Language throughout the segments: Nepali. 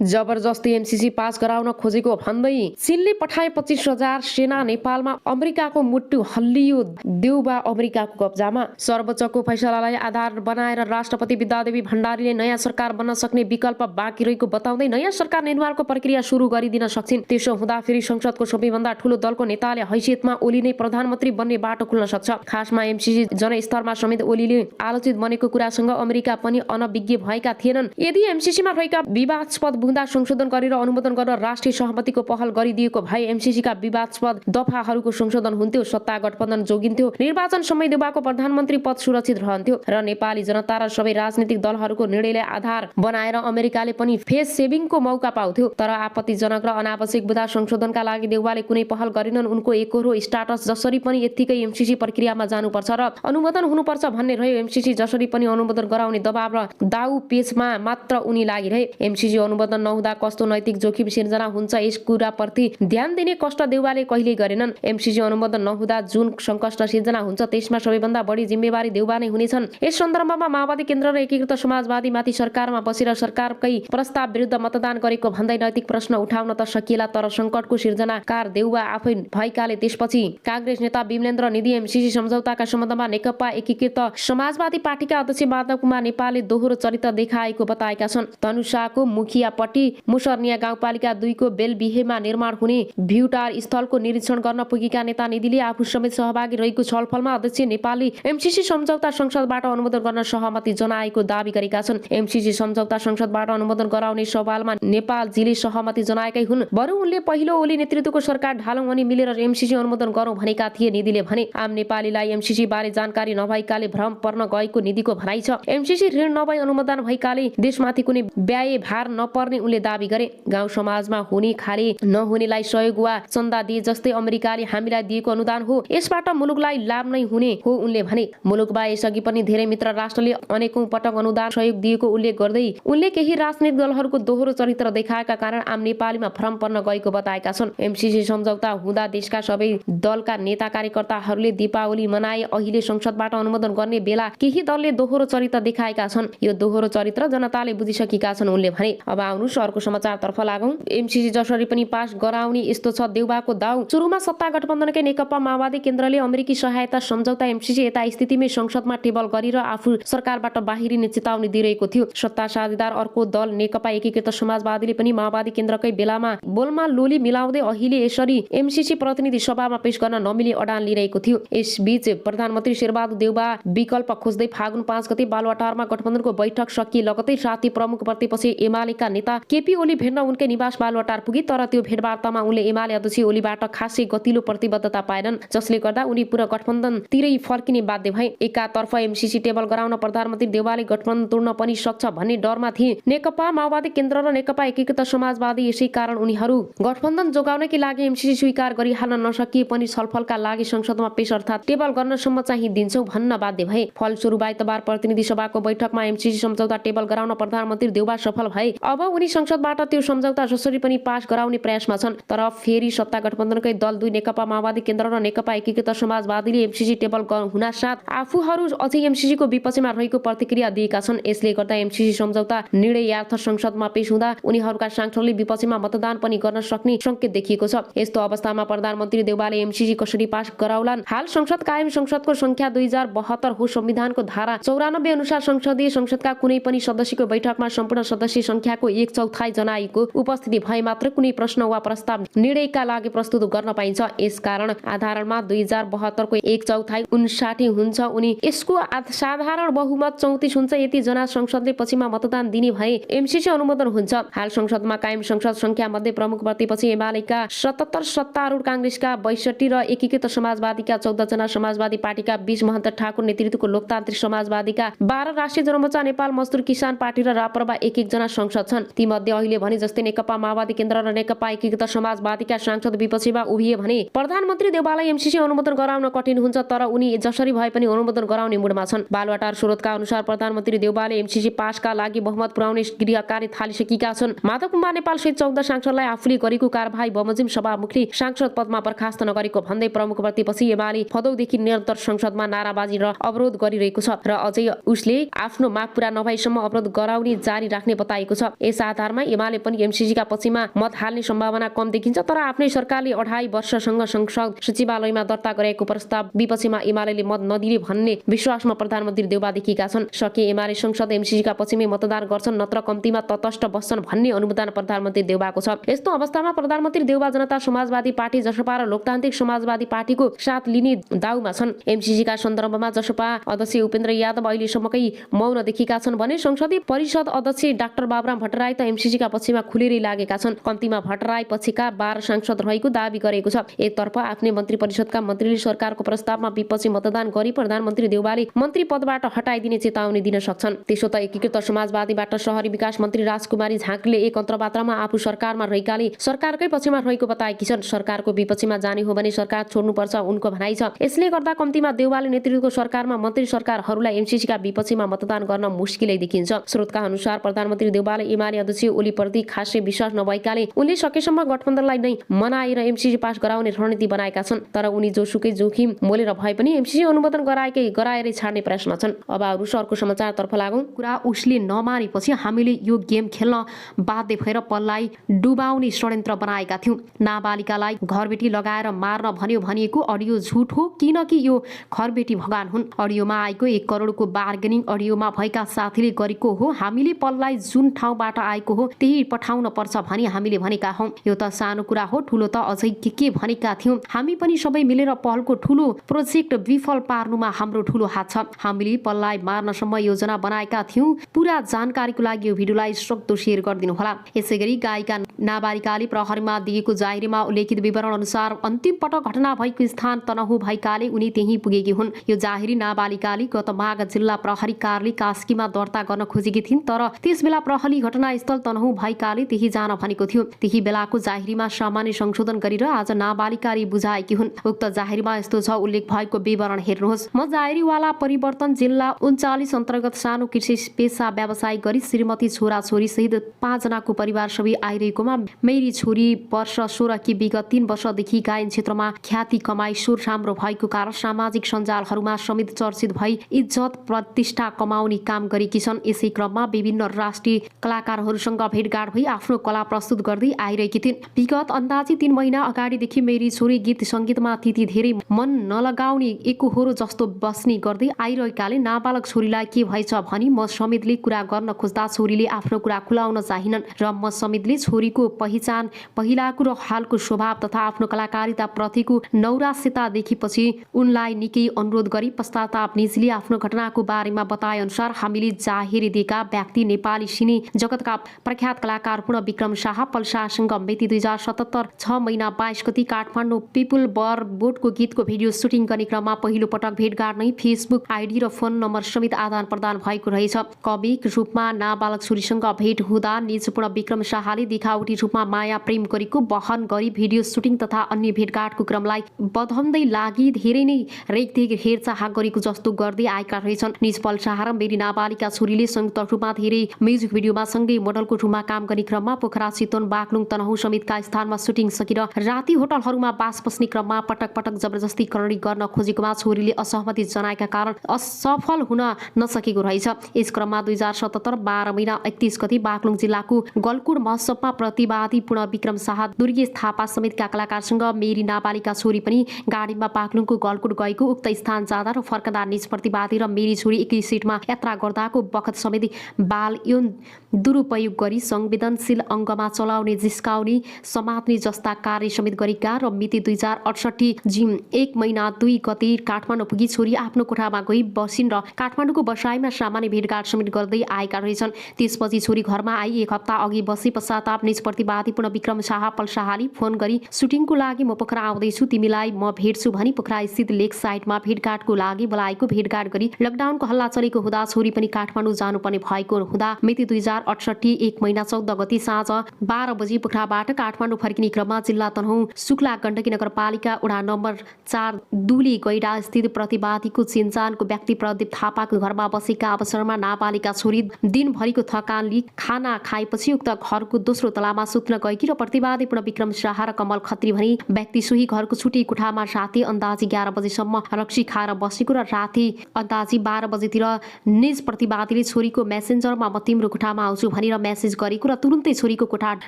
जबरजस्ती एमसीसी पास गराउन खोजेको भन्दै चीनले पठाए 25,000 सेना नेपालमा। अमेरिकाको मुट्टु हल्लियो, देउबा अमेरिकाको कब्जामा। सर्वोच्चको फैसलालाई आधार बनाएर राष्ट्रपति विद्यादेवी भण्डारीले नयाँ सरकार बन्न सक्ने विकल्प बाँकी रहेको बताउँदै नयाँ सरकार निर्माणको प्रक्रिया सुरु गरिदिन सक्छिन्। त्यसो हुँदा फेरि संसदको सबैभन्दा ठूलो दलको नेताले हैसियतमा ओली नै प्रधानमन्त्री बन्ने बाटो खुल्न सक्छ। खासमा एमसीसी जनस्तरमा समेत ओलीले आलोचित बनेको कुरासँग अमेरिका पनि अनभिज्ञ भएका थिएनन्। यदि एमसीसीमा रहेका विवादास्पद बुँदा संशोधन गरेर अनुमोदन गर्न राष्ट्रिय सहमतिको पहल गरिदिएको भए एमसीसीका विवादास्पद दफाहरूको संशोधन हुन्थ्यो, सत्ता गठबन्धन जोगिन्थ्यो, निर्वाचन समय देवाको प्रधानमन्त्री पद सुरक्षित रहन्थ्यो र नेपाली जनता र सबै राजनीतिक दलहरूको निर्णयलाई आधार बनाएर अमेरिकाले पनि फेस सेभिङको मौका पाउँथ्यो। तर आपत्तिजनक र अनावश्यक बुँदा संशोधनका लागि देउवाले कुनै पहल गरेनन्। उनको एकहोरो स्टाटस जसरी पनि यत्तिकै एमसीसी प्रक्रियामा जानुपर्छ र अनुमोदन हुनुपर्छ भन्ने रह्यो। एमसीसी जसरी पनि अनुमोदन गराउने दबाव र दाउ पेचमा मात्र उनी लागिरहे। एमसीसी अनुमोदन नहुँदा कस्तो नैतिक जोखिम सिर्जना हुन्छ यस कुराप्रति ध्यान दिने कष्ट देउवाले कहिल्यै गरेनन्। एमसीसी अनुमोदन नहुँदा जुन सङ्कष्ट सिर्जना हुन्छ त्यसमा सबैभन्दा बढी जिम्मेवारी देउवा नै हुनेछन्। यस सन्दर्भमा माओवादी केन्द्र र एकीकृत समाजवादी माथि सरकारमा बसेर सरकारकै प्रस्ताव विरुद्ध मतदान गरेको भन्दै नैतिक प्रश्न उठाउन त सकिएला, तर सङ्कटको सिर्जनाकार देउवा आफै भएकाले त्यसपछि काङ्ग्रेस नेता विमलेन्द्र निधि एमसीसी सम्झौताका सम्बन्धमा नेकपा एकीकृत समाजवादी पार्टीका अध्यक्ष माधव कुमार नेपालले दोहोरो चरित्र देखाएको बताएका छन्। धनुषाको मुखियापट्टि मुसर्निया गाउँपालिका 2 को बेलबिहेमा निर्माण हुने भ्यूटार स्थलको निरीक्षण गर्न पुगेका नेता निधिले आफू समेत सहभागी रहेको छलफलमा अध्यक्ष नेपालले एमसीसी सम्झौता संसदबाट अनुमोदन गर्न सहमति जनाएको दावी गरेका छन्। एमसीसी सम्झौता संसदबाट अनुमोदन गराउने सवालमा नेपालजीले सहमति जनाएकै हुन्। बरु उनले पहिलो ओली नेतृत्वको सरकार ढालौं अनि मिलेर एमसीसी अनुमोदन गरौं भनेका थिए। निधिले भने आम नेपालीलाई एमसीसी बारे जानकारी नभएकाले भ्रम पर्न गएको निधिको भनाइ छ। एमसीसी ऋण नभई अनुमोदन भएकाले देशमाथि कुनै व्यय भार नपर्ने उनले दावी गरे। गाउँ समाजमा हुने खाले नहुनेलाई सहयोग वा चन्दा दिए जस्तै अमेरिकाले हामीलाई दिएको अनुदान हो, यसबाट मुलुकलाई लाभ नै हुने हो उनले भने। मुलुकमा यसअघि पनि धेरै मित्र राष्ट्रले अनेकौं पटक अनुदान सहयोग दिएको उल्लेख गर्दै उनले केही राजनीतिक दलहरूको दोहोरो चरित्र देखाएका कारण आम नेपालीमा भ्रम पर्न गएको बताएका छन्। एमसीसी सम्झौता हुँदा देशका सबै दलका नेता कार्यकर्ताहरूले दीपावली मनाए। अहिले संसदबाट अनुमोदन गर्ने बेला केही दलले दोहोरो चरित्र देखाएका छन्। यो दोहोरो चरित्र जनताले बुझिसकेका छन् उनले भने। अब आउनुस् अर्को समाचारतर्फ लागौं। एमसीसी जसरी पनि पास गराउने यस्तो छ देउबाको दाउ। सुरुमा सत्ता गठबन्धनकै नेकपा माओवादी केन्द्रले अमेरिकी सहायता सम्झौता एमसीसी यता स्थितिमै संसदमा टेबल गरेर आफू सरकारबाट बाहिरिने चेतावनी दिइरहेको थियो। सत्ता साझेदार अर्को दल नेकपा एकीकृत समाजवादीले पनि माओवादी केन्द्रकै बेलामा बोलमा लोली मिलाउँदै अहिले यसरी एमसीसी प्रतिनिधि सभामा पेश गर्न नमिली अडान लिइरहेको थियो। यसबीच प्रधानमन्त्री शेरबहादुर देउबा विकल्प खोज्दै फागुन 5 गते बालुवाटारमा गठबन्धनको बैठक सकिए लगतै साथी प्रमुख प्रतिपक्षी एमालेका नेता केपी ओली भेट्न उनकै निवास बालुवाटार पुगे। तर त्यो भेटवार्तामा उनले एमाले अध्यक्ष ओलीबाट खासै गतिलो प्रतिबद्धता पाएनन्, जसले गर्दा उनी पुरा गठबन्धनतिरै फर्किने बाध्य भए। एकातर्फ एमसीसी टेबल गराउन प्रधानमन्त्री देउवाले गठबन्धन तोड्न पनि सक्छ भन्ने डरमा थिए नेकपा माओवादी केन्द्र र नेकपा एकीकृत समाजवादी। यसै कारण उनीहरू गठबन्धन जोगाउनकै लागि एमसीसी स्वीकार गरिहाल्न नसकिए पनि छलफलका लागि संसदमा पेश अर्थात् टेबल गर्नसम्म चाहिँ दिन्छौं भन्न बाध्य भए। फलस्वरूप आइतबार प्रतिनिधि सभाको बैठकमा एमसीसी सम्झौता टेबल गराउन प्रधानमन्त्री देउबा सफल भए। अब उनी संसदबाट त्यो सम्झौता जसरी पनि पास गराउने प्रयासमा छन्। तर फेरि सत्ता गठबन्धनकै दल 2 नेकपा माओवादी केन्द्र र नेकपा एकीकृत समाजवादीले एमसीसी टेबल हुनासाथ आफूहरू अझै एमसीसीको विपक्षमा रहेको प्रतिक्रिया दिएका छन्। यसले गर्दा एमसीसी सम्झौता निर्णयार्थ संसदमा पेश हुँदा उनीहरूका सांसदले विपक्षमा मतदान पनि गर्न सक्ने संकेत देखिएको छ। यस्तो अवस्थामा प्रधानमन्त्री देउवाले एमसीसी कसरी पास गराउलान्? हाल संसद कायम संसदको संख्या 2072 हो। संविधानको धारा 94 अनुसार संसदीय संसदका कुनै पनि सदस्यको बैठकमा सम्पूर्ण सदस्य संख्याको 1/4 जनाएको उपस्थिति भए मात्र कुनै प्रश्न वा प्रस्ताव निर्णयका लागि प्रस्तुत गर्न पाइन्छ। यसकारण आधारमा 2072 को 1/4 59 हुन्छ। उनी यसको साधारण बहुमत 34 हुन्छ। यति जना संसदले पछिमा मतदान दिने भए एमसीसी अनुमोदन हुन्छ। हाल संसदमा कायम संसद संख्या मध्ये प्रमुख प्रतिपक्षी एमालेका 77, सत्तारूढ कांग्रेसका 62 र एकीकृत समाजवादीका 14 जना, समाजवादी पार्टीका 20, महन्त ठाकुर नेतृत्वको लोकतान्त्रिक समाजवादीका 12, राष्ट्रिय जनमोर्चा, नेपाल मजदुर किसान पार्टी र राप्रपा 1-1 जना सांसद छन्। ती मध्ये अहिले भने जस्तै नेकपा माओवादी केन्द्र र नेकपा एकीकृत समाजवादीका सांसद विपक्षीमा उभिए भने प्रधानमन्त्री देउवालाई एमसीसी अनुमोदन गराउन कठिन हुन्छ। तर उनी जसरी भए पनि अनुमोदन गराउने मुडमा छन्। बालुवाटार स्रोतका अनुसार प्रधानमन्त्री देउवाले एमसीसी पासका लागि बहुमत पुर्याउने क्रियाकारी थालिसकेका छन्। माधव कुमार नेपाल सहित 14 सांसदलाई आफूले गरेको कारबाही बमोजिम सभामुखले सांसद पदमा बर्खास्त नगरेको भन्दै प्रमुख प्रतिपक्षी एमाले फदौदेखि निरन्तर संसदमा नाराबाजी र अवरोध गरिरहेको छ र अझै उसले आफ्नो माग पूरा नभएसम्म अवरोध गराउने जारी राख्ने बताएको छ। यस आधारमा एमाले पनि एमसीसीका पक्षमा मत हाल्ने सम्भावना कम देखिन्छ। तर आफ्नै सरकारले 2.5 वर्षसँग संसद सचिवालयमा दर्ता गरेको प्रस्ताव विपक्षीमा एमाले मत नदिने भन्ने विश्वासमा प्रधानमन्त्री देउबा देखिएका छन्। सके एमाले संसद एमसीसीका पक्षमै मतदान गर्छन् नत्र कम्तीमा तटस्थ बस्छन् भन्ने अनुमोदन प्रधानमन्त्री देउबाको छ। यस्तो अवस्थामा प्रधानमन्त्री देउबा जनता समाजवादी पार्टी जसपा र लोकतान्त्रिक समाजवादी पार्टीको साथ लिने दाउमा छन्। एमसीसीका सन्दर्भमा जसपा अध्यक्ष उपेन्द्र यादव अहिलेसम्मकै मौन देखिएका छन् भने संसदीय परिषद अध्यक्ष डाक्टर बाबुराम भट्टराई त एमसीसीका पक्षमा खुलेरै लागेका छन्। कम्तीमा भट्टराई पक्षका 12 सांसद रहेको दाबी गरेको छ। एकतर्फ आफ्नै मन्त्री परिषदका मन्त्रीले सरकारको प्रस्तावमा विपक्षी मतदान गरी प्रधानमन्त्री देउबाले मन्त्री पदबाट हटाइदिने चेतावनी दिन सक्छन्। त्यसो त एकीकृत समाजवादीबाट शहरी विकास मन्त्री राजकुमारी झाँक्रीले एक अन्तर्वार्तामा आफू सरकारमा रहेकाले सरकारकै पक्षमा रहेको बताएकी छन्। सरकारको विपक्षीमा जाने हो भने सरकार छोड्नुपर्छ उनको भनाइ छ। यसले गर्दा कम्तीमा देउबाले नेतृत्वको सरकारमा मन्त्री सरकारहरूलाई एमसीसीका विपक्षीमा मतदान गर्न मुस्किलै देखिन्छ। स्रोतका अनुसार प्रधानमन्त्री देउबाले एमाले अध्यक्ष ओलीप्रति खासै विश्वास नभएकाले उनले सकेसम्म गठबन्धनलाई नै मनाएर एमसीसी पास गराउने रणनीति बनाएका छन्। तर उनी जोसुकै जोखिम मोलेर भए पनि एमसीसी अनुमोदन गराएरै छाड्ने प्रयासमा छन्। अब अर्को समाचारतर्फ लागौं। कुरा उसले नमानेपछि हामीले यो गेम खेल्न बाध्य भएर पललाई डुबाउने षड्यन्त्र बनाएका थियौं। नाबालिकालाई घरबेटी लगाएर मार्न भन्यो भनिएको अडियो झुट हो किनकि यो घरबेटी भगान हुन्। अडियोमा आएको 1 करोडको बार्गेनिङ अडियोमा भएका साथीले गरेको हो। हामीले पललाई जुन ठाउँबाट आएको हो त्यही पठाउन पर्छ भनी हामीले भनेका हौं। यो त सानो कुरा हो, ठुलो त अझै के भनेका थियौं। हामी पनि सबै मिलेर पलको ठुलो प्रोजेक्ट विफल पार्नुमा हाम्रो ठुलो हात छ। हामीले पललाई मार्नसम्म योजना बनाएका थियौं। पूरा जानकारीको लागि यो भिडियोलाई सक्दो शेयर गरिदिनु होला। यसैगरी गायिका नाबालिकाले प्रहरीमा दिएको जाहेरीमा उल्लेखित विवरण अनुसार अन्तिम पटक घटना भएको स्थान तनहु भएकाले उनी त्यही पुगेकी हुन्। यो जाहेरी नाबालिकाले गत माघ जिल्ला प्रहरी कार्यालय कास्कीमा दर्ता गर्न खोजेकी थिइन्। तर त्यसबेला प्रहरी घटनास्थल तनहु भएकाले त्यही जान भनेको थियो। त्यही बेलाको जाहेरीमा सामान्य संशोधन गरेर आज नाबालिकाले बुझाएकी हुन्। उक्त जाहेरीमा यस्तो छ, उल्लेख भएको विवरण हेर्नुहोस्। म जाहेरीवाला परिवर्तन जिल्ला 39 अन्तर्गत सानो कृषि पेसा व्यवसाय गरी श्रीमती छोरा छोरी सहित 5 जनाको परिवार सबै आइरहेकोमा मेरी छोरी वर्ष 16 कि विगत 3 वर्षदेखि गायन क्षेत्रमा ख्याति कमाई सुर राम्रो भएको कारण सामाजिक सञ्जालहरूमा समेत चर्चित भई इज्जत प्रतिष्ठा कमाउने काम गरेकी छन्। यसै क्रममा विभिन्न राष्ट्रिय कलाकारहरूसँग भेटघाट भई आफ्नो कला प्रस्तुत गर्दै आइरहेकी थिइन्। विगत अन्दाजी 3 महिना अगाडिदेखि मेरी छोरी गीत सङ्गीतमा त्यति धेरै मन नलगाउने एकोहोरो जस्तो बस्ने गर्दै आइरहेकाले नाबालक छोरीलाई के भएछ भनी म समेतले कुरा गर्न खोज्दा छोरीले आफ्नो कुरा खुलाउन चाहिनन् र म समेतले छोरीको पहिचान, पहिलाको र हालको स्वभाव तथा आफ्नो कलाकारिता प्रतिको नौराश्यता देखेपछि उनलाई निकै अनुरोध गरी पश्चाताप निजले आफ्नो घटनाको बारेमा बताए अनुसार हामीले जाहेरी दिएका व्यक्ति नेपाली सिने जगतका प्रख्यात कलाकार पूर्ण विक्रम शाह पल्सासँग मिति 2077 6 महिना 22 गति काठमाडौँ पिपुल बर बोटको गीतको भिडियो सुटिङ गर्ने क्रममा पहिलो पटक भेटघाट नै फेसबुक आइडी र फोन नम्बर समेत आदान प्रदान भएको रहेछ। कमिक रूपमा नाबालक छोरीसँग भेट हुँदा निजपूर्ण विक्रम शाहले देखावटी रूपमा माया प्रेम गरेको बहन गरी भिडियो सुटिङ तथा अन्य भेटघाटको क्रमलाई बधाउँदै लागि धेरै नै रेखदेख हेरचाह गरेको जस्तो गर्दै आएका रहेछन्। निजपल शाह र मेरी नाबालिका छोरीले संयुक्त रूपमा धेरै म्युजिक भिडियोमा सँगै मोडलको रूपमा काम गर्ने क्रममा पोखरा चितवन बागलुङ तनहु समेतका स्थानमा सुटिङ सकेर राति होटलहरूमा बास बस्ने क्रममा पटक पटक जबरजस्ती करणी गर्न खोजेकोमा छोरीले असहमति जनाएका कारण असफल हुन नसकेको रहेछ। यस क्रममा 2077 12 महिना 31 गति बागलुङ जिल्लाको गलकुट महोत्सवमा प्रतिवादी पूर्ण विक्रम शाह, दुर्गेश थापा समेतका कलाकारसँग मेरी नाबालिका छोरी पनि गाडीमा बागलुङको गलकुट गएको उक्त स्थान जाँदा र फर्कँदा निज प्रतिवादी र मेरी छोरी एकै सिटमा यात्रा गर्दाको बखत समेत बाल यौन दुरुपयोग गरी संवेदनशील अङ्गमा चलाउने, जिस्काउने, समात्ने जस्ता कार्य समेत गरेका र मिति 2068 जिम 1 महिना 2 गते काठमाडौँ पुगी छोरी आफ्नो कोठामा गई बसिन् र काठमाडौँको बसाइमा सामान्य भेटघाट समेत गर्दै आएका रहेछन्। त्यसपछि छोरी घरमा आई 1 हप्ता अघि बसे पश्चाताप निज प्रतिवादी पूर्ण विक्रम शाह पल्साहाले फोन गरी सुटिङको लागि म पोखरा आउँदैछु, तिमीलाई म भेट्छु भनी पोखरा स्थित लेक साइडमा भेटघाटको लागि बोलाएको। भेटघाट गरी लकडाउनको हल्ला चलेको हुँदा छोरी पनि काठमाडौँ जानुपर्ने भएको हुँदा मिति 2068 1 महिना 14 गते साँझ 12 बजे पोखराबाट काठमाडौँ फर्किने क्रममा जिल्ला तनहु शुक्ला गण्डकी नगरपालिका वडा नम्बर 4 दुली गैडा स्थित प्रतिवादीको चिन्जानको व्यक्ति प्रदीप थापाको घरमा बसेका अवसरमा नाबालिका छोरी दिनभरिको थकानले खाना खाएपछि उक्त घरको दोस्रो तलामा सुत्न गएकी र प्रतिवादी पूर्ण विक्रम शाह र कमल खत्री भनी व्यक्ति सोही घरको छुट्टी कोठामा राति अन्दाजी 11 बजेसम्म रक्सी खाएर बसेको र राति अन्दाजी 12 बजेतिर निज प्रतिवादीले छोरीको मेसेन्जरमा म तिम्रो कोठामा आउँछु भनेर मेसेज गरेको र तुरुन्तै छोरीको कोठा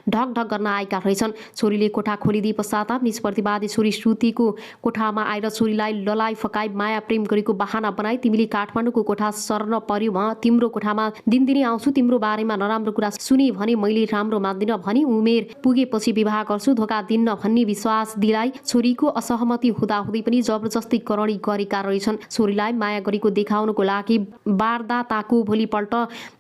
ढकढक गर्न आएका रहेछन्। छोरीले कोठा खोलिदिए पश्चात निष्प्रतिवादी छोरी श्रुतिको कोठामा आएर छोरीलाई ललाई फकाई माया प्रेम गरेको बहाना बनाई तिमीले काठमाडौँको कोठा सर्न पर्यो म तिम्रो कोठामा दिनदिनै आउँछु, तिम्रो बारेमा नराम्रो कुरा सुने भने मैले राम्रो मान्दिनँ भनी उमेर पुगेपछि विवाह गर्छु धोका दिन्न भन्ने विश्वास दिलाई छोरीको असहमति हुँदाहुँदै पनि जबरजस्ती करणी गरेका रहेछन्। छोरीलाई माया गरेको देखाउनको लागि वारदाताको भोलिपल्ट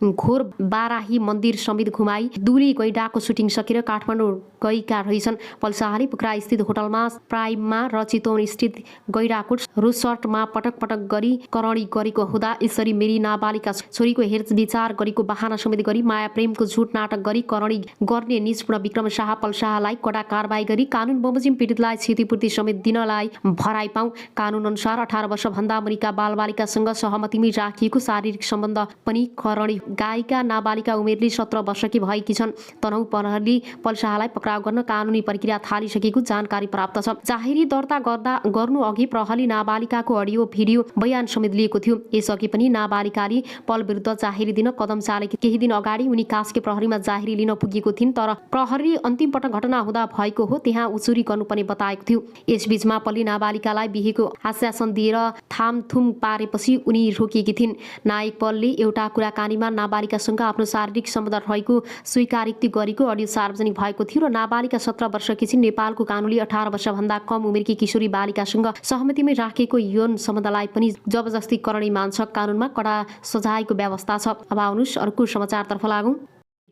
घोर बाराही मन्दिर समेत घुमाई दुली गैडाको सुटिङ सकेर काठमाडौँ गएका रहेछन्। पल्साहाली पोखरा स्थित होटलमा प्राइममा र चितवन स्थित गैडाकोट रिसोर्टमा पटक पटक गरी करणी गरेको हुँदा यसरी मेरी नाबालिका छोरीको हेरविचार गरेको बहाना समेत गरी माया प्रेमको झुट नाटक गरी करणी गर्ने निजपूर्ण विक्रम शाह पल्साहालाई कडा कारबाही गरी कानुन बमोजिम पीडितलाई क्षतिपूर्ति समेत दिनलाई भराइ पाऊ। कानुन अनुसार 18 वर्षभन्दा मुनिका बालबालिकासँग सहमतिमै राखिएको शारीरिक सम्बन्ध पनि करणी। गायिका नाबालिका उमेरले 17 वर्षकी भएकी छन्। तनहुँ प्रहरीले पल्साहालाई पक्राउ गर्न कानुनी प्रक्रिया थालिसकेको जानकारी प्राप्त छ। जाहेरी दर्ता गर्नु अघि प्रहरीले नाबालिकाको अडियो भिडियो बयान समेत लिएको थियो। यसअघि पनि नाबालिकाले पल विरुद्ध जाहेरी दिन कदम चालेकी। केही दिन अगाडि उनी कास्के प्रहरीमा जाहेरी लिन पुगेको थिइन् तर प्रहरीले अन्तिम पटक घटना हुँदा भएको हो त्यहाँ उचुरी गर्नुपर्ने बताएको थियो। यसबीचमा पल्ली नाबालिकालाई बिहेको आश्वासन दिएर थामथुम पारेपछि उनी रोकिएकी थिइन्। नायक पलले एउटा कुराकानीमा नाबालिकासँग आफ्नो शारीरिक सम्बन्ध रहेको स्वीकारोक्ति गरेको अडियो सार्वजनिक भएको थियो र नाबालिका 17 वर्षकी छिन्। नेपालको कानुनले 18 वर्षभन्दा कम उमेरकी किशोरी बालिकासँग सहमतिमै राखेको यौन सम्बन्धलाई पनि जबरजस्ती करणी मान्छ। कानुनमा कडा सजायको व्यवस्था छ। अब आउनुहोस् अर्को समाचारतर्फ लागौँ।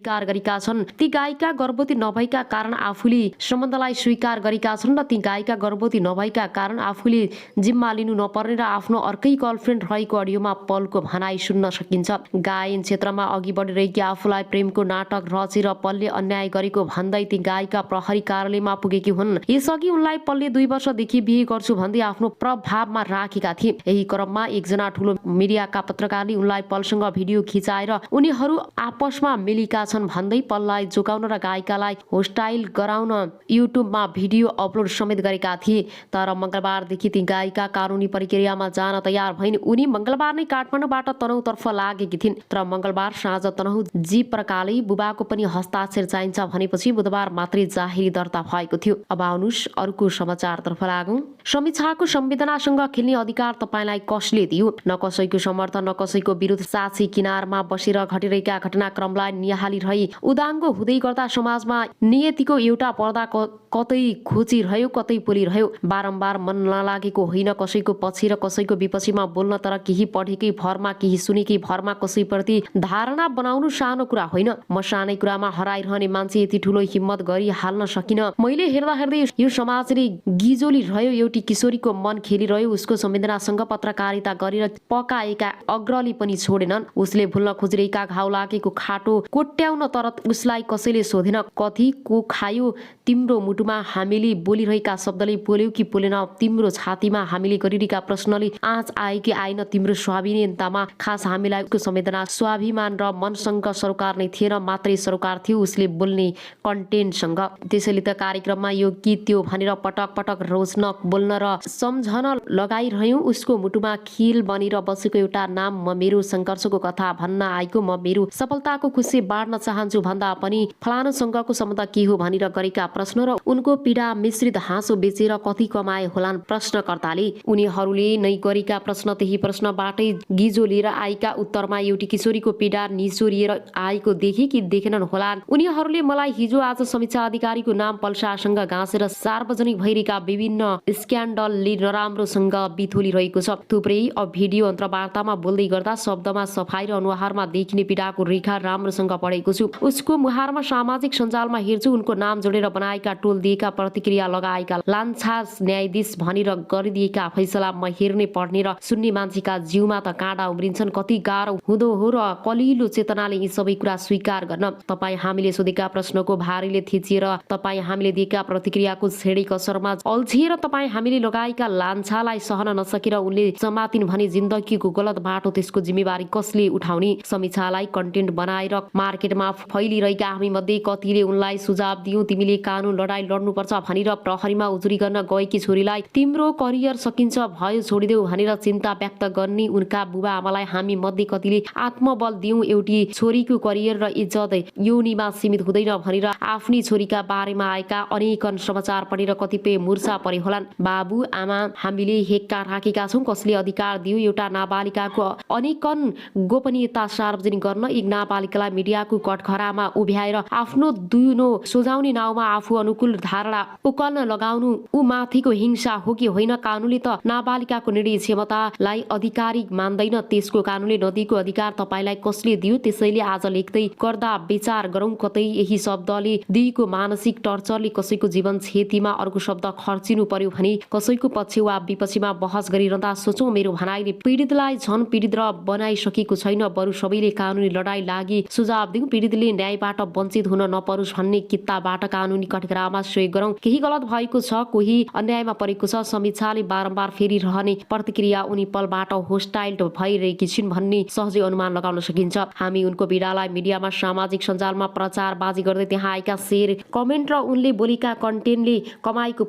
स्वीकार गरेका छन्। ती गायिका गर्भवती नभएका कारण आफूले सम्बन्धलाई स्वीकार गरेका छन् र ती गायिका गर्भवती नभएका कारण आफूले जिम्मा लिनु नपर्ने र आफ्नो अर्कै गर्लफ्रेन्ड रहेको अडियोमा पलको भनाइ सुन्न सकिन्छ। गायन क्षेत्रमा अघि बढिरहेकी आफूलाई प्रेमको नाटक रचेर पलले अन्याय गरेको भन्दै ती गायिका प्रहरी कार्यालयमा पुगेकी हुन्। यसअघि उनलाई पलले 2 वर्षदेखि बिहे गर्छु भन्दै आफ्नो प्रभावमा राखेका थिए। यही क्रममा एकजना ठुलो मिडियाका पत्रकारले उनलाई पलसँग भिडियो खिचाएर उनीहरू आपसमा मिलेका छन् भन्दै पललाई जोगाउन र गायिकालाई होस्टाइल गराउन युट्युबमा भिडियो अपलोड समेत गरेका थिए। तर मंगलबारदेखि ती गायिका कानुनी प्रक्रियामा जान तयार भइन्। उनी मंगलबार नै काठमाडौँबाट तनहुँतर्फ लागेकी थिइन् तर मंगलबार साँझ तनहुँ जी प्रकारले बुबाको पनि हस्ताक्षर चाहिन्छ भनेपछि बुधबार मात्रै जाहेरी दर्ता भएको थियो। अब आउनुहोस् अर्को समाचारतर्फ लागौँ। समीक्षाको संवेदनासँग खेल्ने अधिकार तपाईँलाई कसले दियो? न कसैको समर्थन न कसैको विरुद्ध साक्षी किनारमा बसेर घटिरहेका घटनाक्रमलाई निहाली रही उदाङ्गो हुँदै गर्दा समाजमा नियतिको एउटा पर्दा कतै खोचिरह्यो कतै पोलिरह्यो। बारम्बार मन नलागेको होइन कसैको पछि र कसैको विपक्षीमा बोल्न, तर केही पढेकै भरमा केही सुनेकै भरमा कसैप्रति धारणा बनाउनु सानो कुरा होइन। म सानै कुरामा हराइरहने मान्छे यति ठुलो हिम्मत गरी हाल्न सकिन। मैले हेर्दा हेर्दै यो समाजले गिजोली रह्यो। एउटी किशोरीको मन खेलिरह्यो। उसको संवेदनासँग पत्रकारिता गरेर पकाएका अग्रली पनि छोडेनन्। उसले भुल्न खोजिरहेका घाउ लागेको खाटो कोट्याउन तर उसलाई कसैले सोधेन कति को खायो तिम्रो मुटुमा हामीले बोलिरहेका शब्दले बोल्यो कि बोलेन? तिम्रो छातीमा हामीले गरिरहेका प्रश्नले आँच आयो कि आएन? तिम्रो स्वाभिमानतामा खास हामीलाई संवेदना स्वाभिमान र मनसँग सरोकार नै थिएन, मात्रै सरोकार थियो उसले बोल्ने कन्टेन्टसँग। त्यसैले त कार्यक्रममा यो कि त्यो भनेर पटक पटक रोज्न बोल्न र सम्झन लगाइरह्यौँ। उसको मुटुमा खिल बनेर बसेको एउटा नाम म मेरो सङ्घर्षको कथा भन्न आएको, म मेरो सफलताको खुसी बाँड्न चाहन्छु भन्दा पनि फलानुसँगको सम्बन्ध के हो भनेर गरेका प्रश्न र उनको पीडा मिश्रित हाँसो बेचेर कति कमाए होलान् प्रश्नकर्ताले। उनीहरूले नै गरेका प्रश्न त्यही प्रश्नबाटै गिजो लिएर आएका उत्तरमा एउटी किशोरीको पीडा निचोरिएर आएको देखे कि देखेनन् होलान्। उनीहरूले मलाई हिजो आज समीक्षा अधिकारीको नाम पल्सासँग घाँसेर सार्वजनिक भइरहेका विभिन्न स्क्यान्डलले नराम्रोसँग बिथोलिरहेको छ। थुप्रै भिडियो अन्तर्वार्तामा बोल्दै गर्दा शब्दमा सफाई र अनुहारमा देखिने पीडाको रेखा राम्रोसँग पढेको छु। उसको मुहारमा सामाजिक सञ्जालमा हेर्छु उनको नाम जोडेर बनाएका टोल दिएका प्रतिक्रिया लगाएका लान्छास न्यायाधीश भनेर गरिदिएका फैसला म हेर्ने पढ्ने र सुन्ने मान्छेका जिउमा त काँडा उम्रिन्छन्। कति गाह्रो हुँदो हो र कलिलो चेतनाले यी सबै कुरा स्वीकार गर्न। तपाईँ हामीले सोधेका प्रश्नको भारीले थिचिएर तपाईँ हामीले दिएका प्रतिक्रियाको छेडी कसरमा अल्झिएर तपाईँ हामीले लगाएका लान्छालाई सहन नसकेर उनले समातिन् भने जिन्दगीको गलत बाटो त्यसको जिम्मेवारी कसले उठाउने? समीक्षालाई कन्टेन्ट बनाएर मार्केटमा क्षेत्रमा फैलिरहेका हामी मध्ये कतिले उनलाई सुझाव दियौं, तिमीले कानुन लडाई लड्नुपर्छ भनेर प्रहरीमा उजुरी गर्न गएकी छोरीलाई तिम्रो करियर सकिन्छ भयो छोडिदेऊ भनेर चिन्ता व्यक्त गर्ने उनका बुबा आमालाई हामी मध्ये कतिले आत्मबल दियौं। एउटी छोरीको करियर र इज्जत योनिमा सीमित हुँदैन भनेर आफ्नी छोरीका बारेमा आएका अनेकन समाचार पढेर कतिपय मुर्छा परे होलान्। बाबु आमा हामीले हेक्का राखेका छौं, कसले अधिकार दियो एउटा नाबालिकाको अनेकन गोपनीयता सार्वजनिक गर्न? एक नाबालिकालाई मिडियाको कठघरामा उभ्याएर आफ्नो दुनो सोझाउने नाउँमा आफू अनुकूल धारणा उकल्न लगाउनु ऊ माथिको हिंसा हो कि होइन? कानुनले त नाबालिकाको निर्णय क्षमतालाई अधिकारिक मान्दैन, त्यसको कानुनले नदीको अधिकार तपाईलाई कसले दियो? त्यसैले आज लेख्दै गर्दा विचार गरौं, कतै यही शब्दले दिएको मानसिक टर्चरले कसैको जीवन क्षतिमा अर्को शब्द खर्चिनु पर्यो भने कसैको पक्ष वा विपक्षमा बहस गरिरहँदा सोचौं। मेरो भनाइले पीडितलाई झन पीडित र बनाइसकेको छैन, बरु सबैले कानुनी लडाई लागि सुझाव दिउँ, पीडितले न्यायबाट वञ्चित हुन नपरोस् भन्ने कित्ताबाट कानुनी कठघरामा सहयोग गरौं। केही गलत भएको छ, कोही अन्यायमा परेको छ, समीक्षाले बारम्बार फेरिरहने प्रतिक्रिया उनी पलबाट होस्टाइल भइरहेकी छिन् भन्ने सहजै अनुमान लगाउन सकिन्छ। हामी उनको पीडालाई मिडियामा सामाजिक सञ्जालमा प्रचारबाजी गर्दै त्यहाँ आएका शेयर कमेन्ट र उनले बोलेका कन्टेन्टले कमाएको